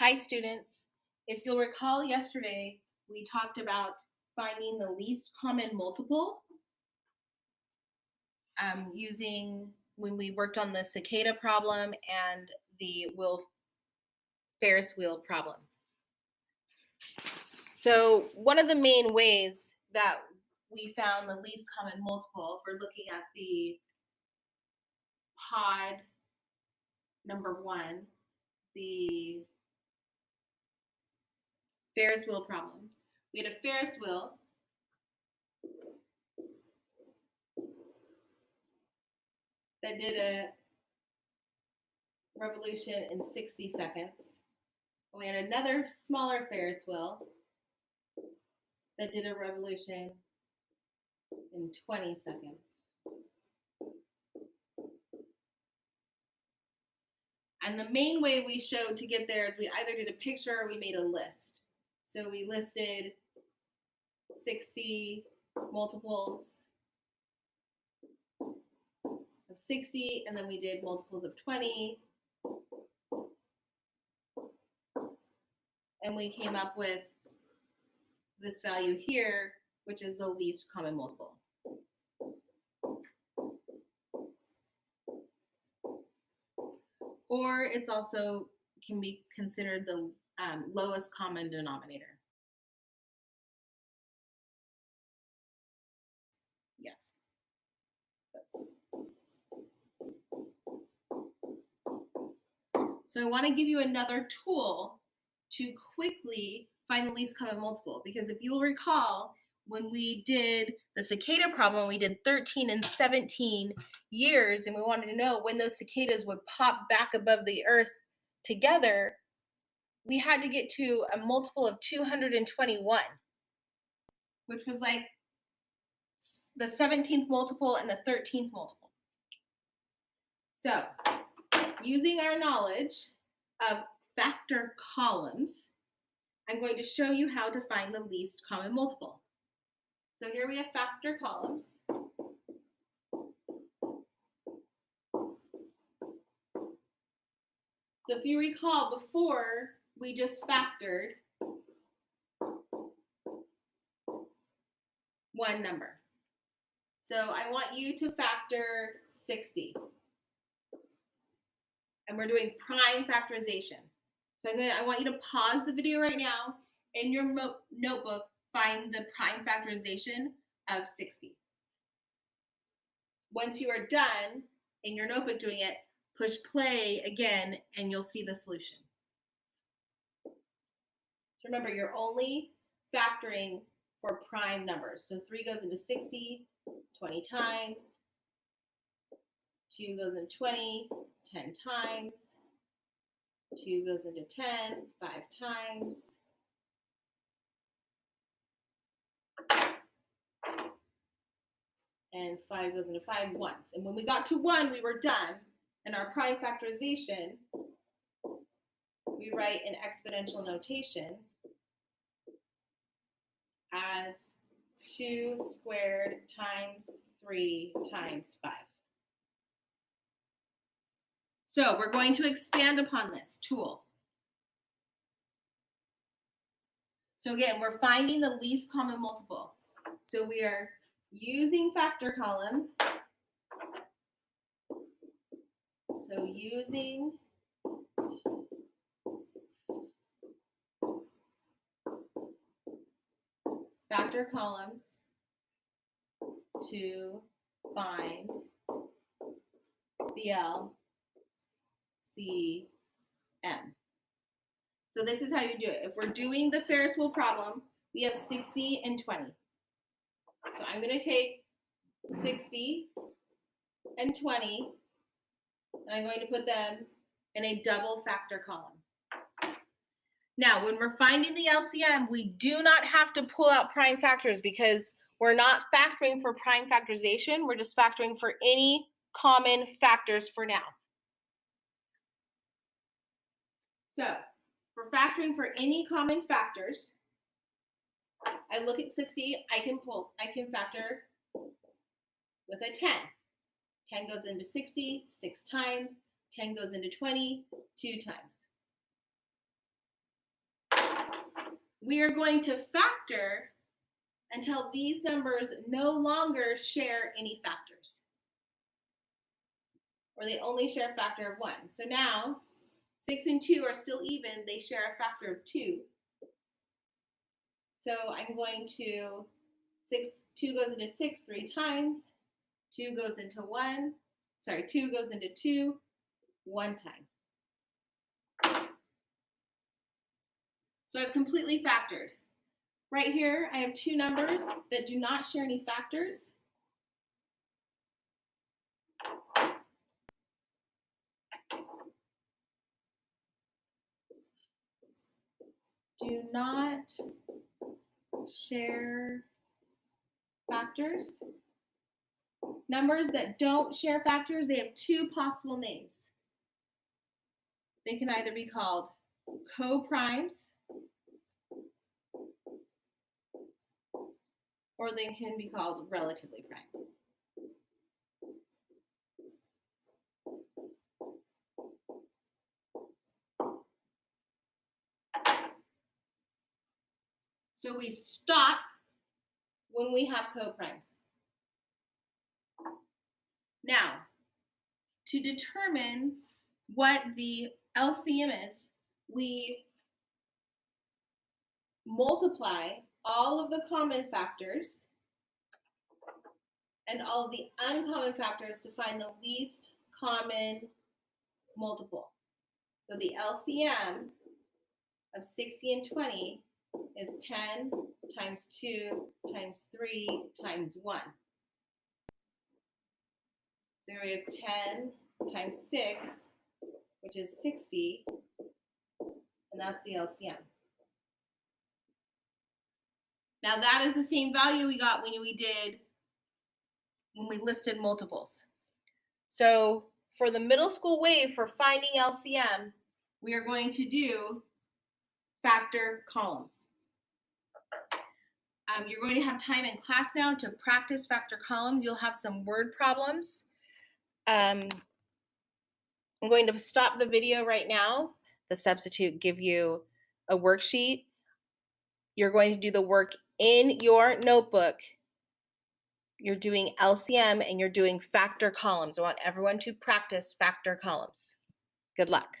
Hi students. If you'll recall yesterday, we talked about finding the least common multiple using when we worked on the cicada problem and the Ferris wheel problem. So one of the main ways that we found the least common multiple, if we're looking at the pod number 1, the Ferris wheel problem. We had a Ferris wheel that did a revolution in 60 seconds. We had another smaller Ferris wheel that did a revolution in 20 seconds. And the main way we showed to get there is we either did a picture or we made a list. So we listed 60 multiples of 60, and then we did multiples of 20. And we came up with this value here, which is the least common multiple. Or it's also can be considered the lowest common denominator. Yes. So I want to give you another tool to quickly find the least common multiple, because if you'll recall, when we did the cicada problem, we did 13 and 17 years, and we wanted to know when those cicadas would pop back above the earth together. We had to get to a multiple of 221, which was like the 17th multiple and the 13th multiple. So using our knowledge of factor columns, I'm going to show you how to find the least common multiple. So here we have factor columns. So if you recall, before we just factored one number. So I want you to factor 60. And we're doing prime factorization. So I want you to pause the video right now. In your notebook, find the prime factorization of 60. Once you are done in your notebook doing it, push play again and you'll see the solution. So remember, you're only factoring for prime numbers. So 3 goes into 60, 20 times. 2 goes into 20, 10 times. 2 goes into 10, 5 times. And 5 goes into 5 once. And when we got to 1, we were done. And our prime factorization, we write in exponential notation as 2 squared times 3 times 5. So we're going to expand upon this tool. So again, we're finding the least common multiple. So we are using factor columns. So using factor columns to find the LCM. So this is how you do it. If we're doing the Ferris wheel problem, we have 60 and 20. So I'm going to take 60 and 20, and I'm going to put them in a double factor column. Now, when we're finding the LCM, we do not have to pull out prime factors because we're not factoring for prime factorization. We're just factoring for any common factors for now. So for factoring for any common factors, I look at 60, I can factor with a 10. 10 goes into 60, 6 times. 10 goes into 20, 2 times. we are going to factor until these numbers no longer share any factors, or they only share a factor of 1. So now 6 and 2 are still even, they share a factor of 2. So I'm going to 2 goes into 6 3 times, 2 goes into 1, 2 goes into 2 1 time. So I've completely factored. Right here, I have 2 numbers that do not share any factors. Do not share factors. Numbers that don't share factors, they have 2 possible names. They can either be called co-primes, or they can be called relatively prime. So we stop when we have co-primes. Now, to determine what the LCM is, we multiply all of the common factors and all of the uncommon factors to find the least common multiple. So the LCM of 60 and 20 is 10 times 2 times 3 times 1. So we have 10 times 6, which is 60, and that's the LCM. Now that is the same value we got when we listed multiples. So for the middle school wave for finding LCM, we are going to do factor columns. You're going to have time in class now to practice factor columns. You'll have some word problems. I'm going to stop the video right now. The substitute give you a worksheet. You're going to do the work in your notebook. You're doing LCM and you're doing factor columns. I want everyone to practice factor columns. Good luck.